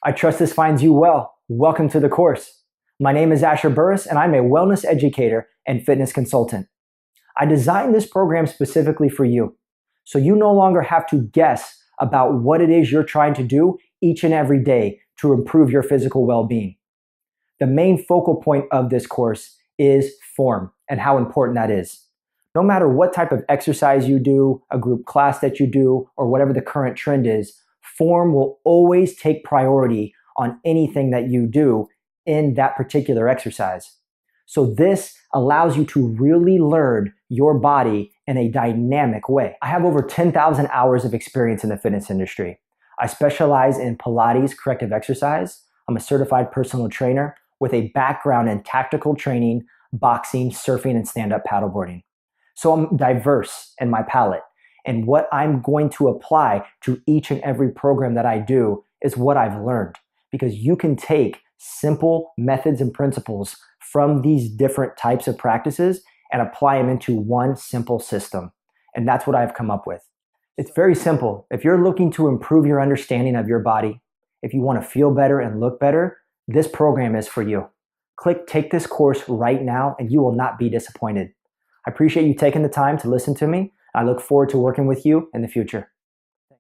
I trust this finds you well. Welcome to the course. My name is Asher Burris, and I'm a wellness educator and fitness consultant. I designed this program specifically for you, so you no longer have to guess about what it is you're trying to do each and every day to improve your physical well-being. The main focal point of this course is form and how important that is. No matter what type of exercise you do, a group class that you do, or whatever the current trend is, form will always take priority on anything that you do in that particular exercise. So this allows you to really learn your body in a dynamic way. I have over 10,000 hours of experience in the fitness industry. I specialize in Pilates corrective exercise. I'm a certified personal trainer with a background in tactical training, boxing, surfing, and stand-up paddleboarding. So I'm diverse in my palette. And what I'm going to apply to each and every program that I do is what I've learned. Because you can take simple methods and principles from these different types of practices and apply them into one simple system. And that's what I've come up with. It's very simple. If you're looking to improve your understanding of your body, if you want to feel better and look better, this program is for you. Click Take This Course right now and you will not be disappointed. I appreciate you taking the time to listen to me. I look forward to working with you in the future.